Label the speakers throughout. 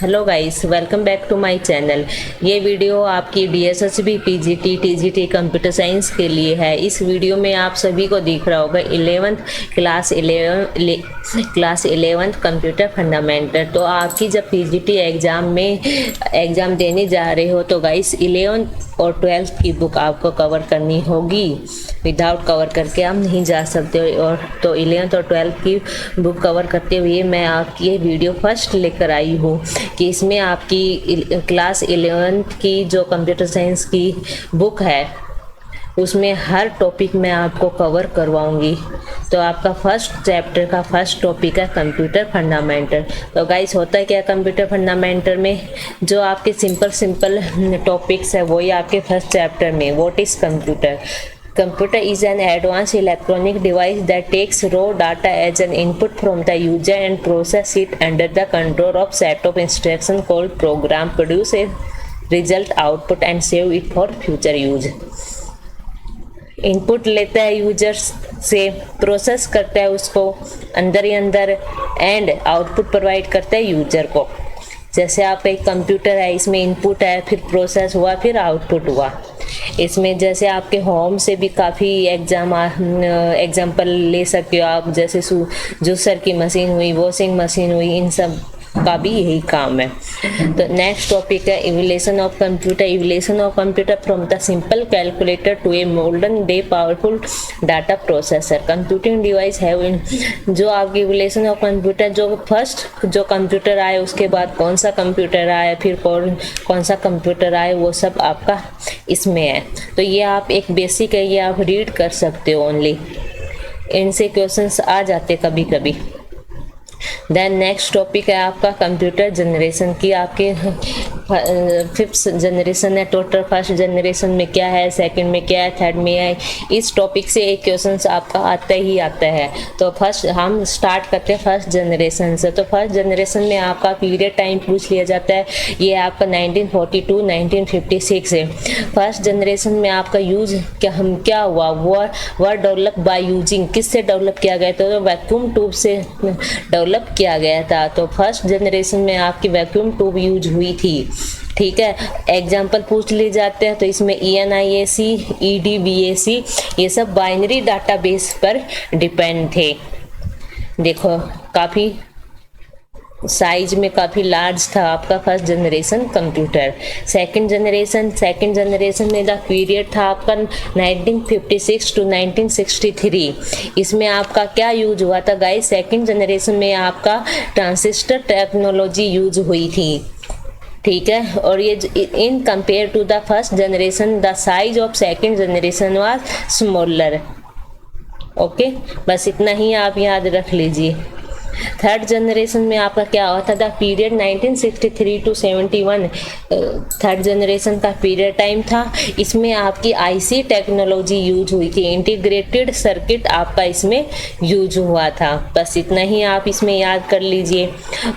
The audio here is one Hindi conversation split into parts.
Speaker 1: Hello guys, welcome back to my channel. ये वीडियो आपकी DSSB PGT TGT computer science के लिए है। इस वीडियो में आप सभी को दिख रहा होगा क्लास 11th कंप्यूटर फंडामेंटल। तो आपकी जब पीजीटी एग्ज़ाम देने जा रहे हो तो गाइस 11th और 12th की बुक आपको कवर करनी होगी। विदाउट कवर करके आप नहीं जा सकते हो। और तो 11th और 12th की बुक कवर करते हुए मैं आपकी ये वीडियो फर्स्ट लेकर आई हूँ कि इसमें आपकी क्लास 11th की जो कंप्यूटर साइंस की बुक है उसमें हर टॉपिक मैं आपको कवर करवाऊंगी। तो आपका फर्स्ट चैप्टर का फर्स्ट टॉपिक है कंप्यूटर फंडामेंटल। तो गाइस, होता है क्या कंप्यूटर फंडामेंटल में, जो आपके सिंपल टॉपिक्स है वही आपके फर्स्ट चैप्टर में। What is computer? Computer is an advanced electronic device that takes raw data as an input from the user and process it under the control of set of instructions called program, produce a result output and save it for future use। Input लेता है यूजर्स से, प्रोसेस करता है उसको अंदर ही अंदर एंड आउटपुट प्रोवाइड करता है यूजर को। जैसे आपका एक कंप्यूटर है, इसमें इनपुट है, फिर प्रोसेस हुआ, फिर आउटपुट हुआ। इसमें जैसे आपके होम से भी काफ़ी एग्जाम्पल ले सकते हो आप, जैसे जूसर की मशीन हुई, वॉशिंग मशीन हुई, इन सब का भी यही काम है। तो नेक्स्ट टॉपिक है evolution of computer. Evolution of computer from the simple calculator to a modern day powerful data processor. Computing device है जो आपकी इवोल्यूशन ऑफ कंप्यूटर, जो फर्स्ट जो कंप्यूटर आए उसके बाद कौन सा कंप्यूटर आया, फिर कौन सा कंप्यूटर आए, वो सब आपका इसमें है। तो ये आप एक बेसिक है, ये आप रीड कर सकते हो ओनली, इनसे क्वेश्चंस आ जाते कभी कभी। देन नेक्स्ट टॉपिक है आपका कंप्यूटर जनरेशन की। आपके फिफ्थ जनरेशन है टोटल। फर्स्ट जनरेशन में क्या है, सेकंड में क्या है, थर्ड में है। इस टॉपिक से एक क्वेश्चन आपका आता ही आता है। तो फर्स्ट हम स्टार्ट करते हैं फर्स्ट जनरेशन से। तो फर्स्ट जनरेशन में आपका पीरियड टाइम पूछ लिया जाता है। ये आपका 1942 1956 है। फर्स्ट जनरेशन में आपका यूज क्या हुआ, वो डेवलप बाय यूजिंग, किससे डेवलप किया गया? तो वैक्यूम ट्यूब से डेवलप किया गया था। तो फर्स्ट जनरेशन में आपकी वैक्यूम ट्यूब यूज हुई थी। ठीक है, एग्जाम्पल पूछ लिए जाते हैं। तो इसमें ENIAC, EDBAC ये सब बाइनरी डाटाबेस पर डिपेंड थे। देखो काफ़ी साइज में काफ़ी लार्ज था आपका first generation computer. Second generation में द पीरियड था आपका 1956 टू 1963। इसमें आपका क्या यूज हुआ था गाइस? सेकंड जनरेशन में आपका ट्रांजिस्टर टेक्नोलॉजी यूज हुई थी। ठीक है, और ये in compare to the first generation the size of second generation was smaller. Okay, बस इतना ही आप याद रख लीजिए। थर्ड जनरेशन में आपका क्या हुआ था? The period 1963 to 71 third generation का पीरियड टाइम था। इसमें आपकी IC टेक्नोलॉजी यूज हुई थी, इंटीग्रेटेड सर्किट आपका इसमें यूज हुआ था। बस इतना ही आप इसमें याद कर लीजिए।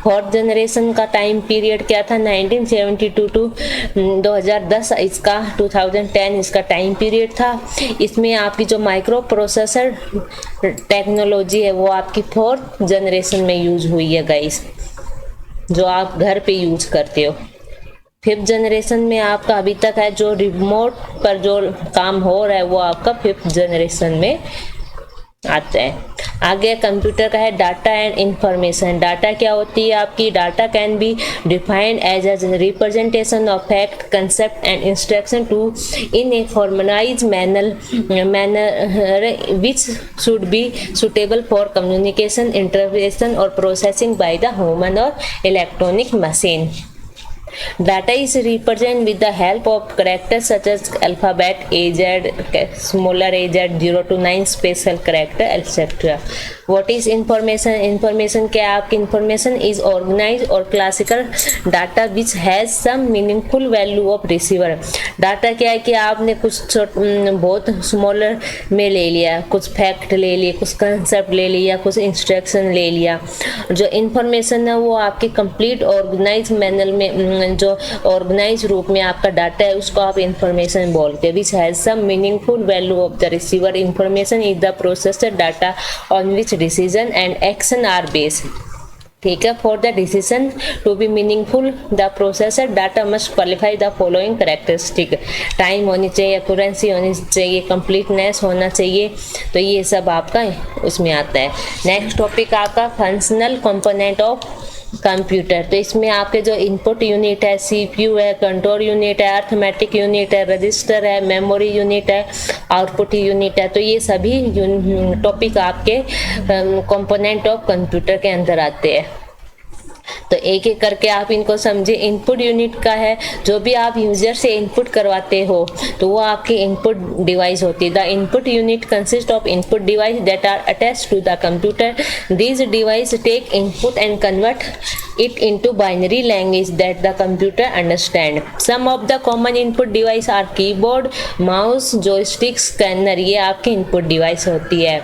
Speaker 1: फोर्थ जनरेशन का टाइम पीरियड क्या था? 1972 टू 2010 इसका 2010 इसका टाइम पीरियड था। इसमें आपकी जो माइक्रो प्रोसेसर टेक्नोलॉजी है वो आपकी फोर्थ जनरेशन में यूज हुई है गाइस, जो आप घर पे यूज करते हो। फिफ्थ जनरेशन में आपका अभी तक है जो रिमोट पर जो काम हो रहा है वो आपका फिफ्थ जनरेशन में आता है। आगे कंप्यूटर का है डाटा एंड इंफॉर्मेशन। डाटा क्या होती है आपकी? Data can be defined as a representation of fact, concept and instruction to in a formalize manner which should be suitable for communication, interpretation और प्रोसेसिंग बाय द ह्यूमन और electronic machine. Data is represented with the help of characters such as alphabet, AZ, smaller AZ, 0 to 9 special character, etc. What is information? Information क्या है आपकी? Information is organized or classical data which has some meaningful value of receiver। Data क्या है कि आपने कुछ बहुत स्मॉलर में ले लिया, कुछ फैक्ट ले लिए, कुछ कंसेप्ट ले लिया, कुछ इंस्ट्रक्शन ले लिया। जो इंफॉर्मेशन है वो आपके कंप्लीट ऑर्गेनाइज मैनर में, जो ऑर्गेनाइज रूप में आपका डाटा है उसको आप इंफॉर्मेशन बोलते हैं। Which has some meaningful value of the receiver. Information is the processor data on which decision and action are based. ठीक है। For the decision to be meaningful the processor data must qualify the following characteristic. Time होनी चाहिए, एक्यूरेंसी होनी चाहिए, कंप्लीटनेस होना चाहिए, तो ये सब आपका उसमें आता है। नेक्स्ट टॉपिक आपका फंक्शनल कंपोनेंट ऑफ कंप्यूटर। तो इसमें आपके जो इनपुट यूनिट है, सीपीयू है, कंट्रोल यूनिट है, अर्थमेटिक यूनिट है, रजिस्टर है, मेमोरी यूनिट है, आउटपुट यूनिट है, तो ये सभी टॉपिक आपके कंपोनेंट ऑफ कंप्यूटर के अंदर आते हैं। तो एक एक करके आप इनको समझे। इनपुट यूनिट का है, जो भी आप यूजर से इनपुट करवाते हो तो वो आपकी इनपुट डिवाइस होती है। The input unit consist of input device that are attached to the computer. This device take input and convert it into binary language that the computer understand. Some of the common input device are keyboard, mouse, joystick, scanner, ये आपकी input device होती है।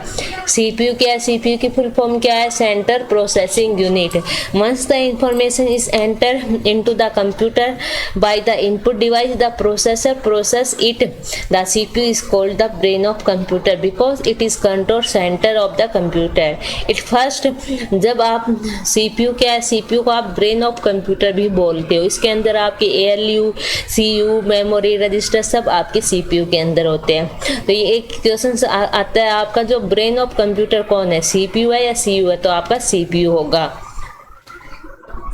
Speaker 1: CPU क्या है? CPU की full form क्या है? Center Processing Unit. Once the information is entered into the computer by the input device, the processor process it. The CPU is called the brain of computer because it is control center of the computer. It first, जब आप CPU क्या है? CPU को आप ब्रेन ऑफ कंप्यूटर भी बोलते हो। इसके अंदर आपके ALU, CU, मेमोरी, रजिस्टर सब आपके CPU के अंदर होते हैं। तो ये एक क्वेश्चन आता है आपका, जो ब्रेन ऑफ कंप्यूटर कौन है, CPU है या CU है? तो आपका CPU होगा।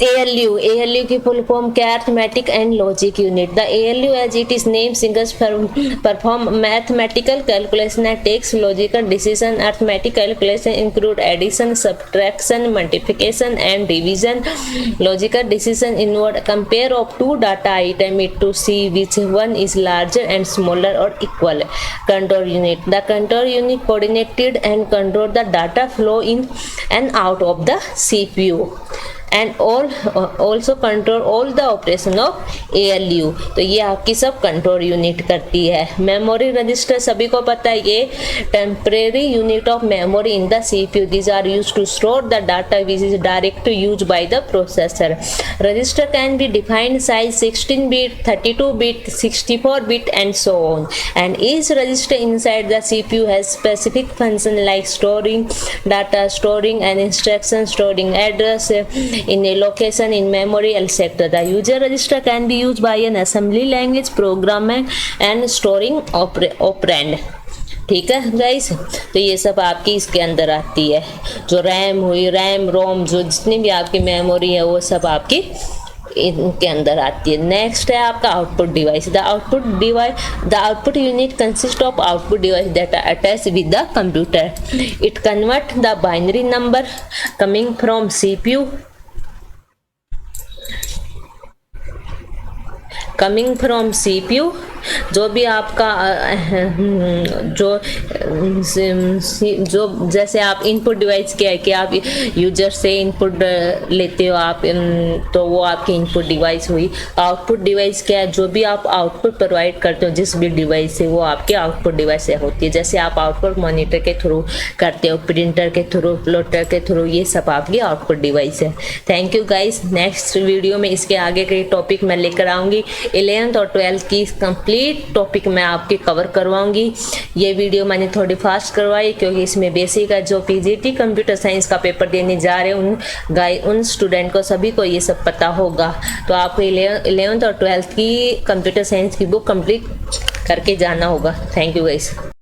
Speaker 1: ALU की फुल फॉर्म क्या है? Arithmetic and logic unit. The ALU as it is name signals perform mathematical calculation and takes logical decision. Arithmetic calculation include addition, subtraction, multiplication and division. Logical decision involve compare of two data item it to see which one is larger and smaller और equal. Control unit. The control unit coordinated and control the data flow in and out of the CPU and also control all the operation of ALU। तो ये आपकी सब कंट्रोल यूनिट करती है। मेमोरी रजिस्टर सभी को पता है, ये temporary unit of memory in the CPU। These are use to store the data which is direct use by the processor. Register can be defined size 16 bit, 32 bit, 64 bit and so on, and each register inside the CPU has specific function like storing data, storing an instruction, storing address in a location in memory, etc. The user register can be used by an assembly language programming and storing operand। ठीक है गाइस, तो ये सब आपकी इसके अंदर आती है। जो रैम हुई, रैम रोम, जो जितनी भी आपकी मेमोरी है वो सब आपकी इनके अंदर आती है। नेक्स्ट है आपका output device. The output unit consist of output device that are attached with the computer. It convert the binary number coming from CPU जो भी आपका जो जैसे आप इनपुट डिवाइस क्या है कि आप यूजर से इनपुट लेते हो आप, तो वो आपकी इनपुट डिवाइस हुई। आउटपुट डिवाइस क्या है? जो भी आप आउटपुट प्रोवाइड करते हो जिस भी डिवाइस से, वो आपके आउटपुट डिवाइस से होती है। जैसे आप आउटपुट मॉनिटर के थ्रू करते हो, प्रिंटर के थ्रू, प्लॉटर के थ्रू, ये सब आपकी आउटपुट डिवाइस है। Thank you guys. Next video में इसके आगे के टॉपिक मैं लेकर आऊँगी। 11th और 12th की कंप्लीट टॉपिक मैं आपके कवर करवाऊंगी। ये वीडियो मैंने थोड़ी फास्ट करवाई क्योंकि इसमें बेसिक है। जो PGT कंप्यूटर साइंस का पेपर देने जा रहे हैं उन स्टूडेंट को सभी को ये सब पता होगा। तो आपको 11th और 12th की कंप्यूटर साइंस की बुक कंप्लीट करके जाना होगा। Thank you guys.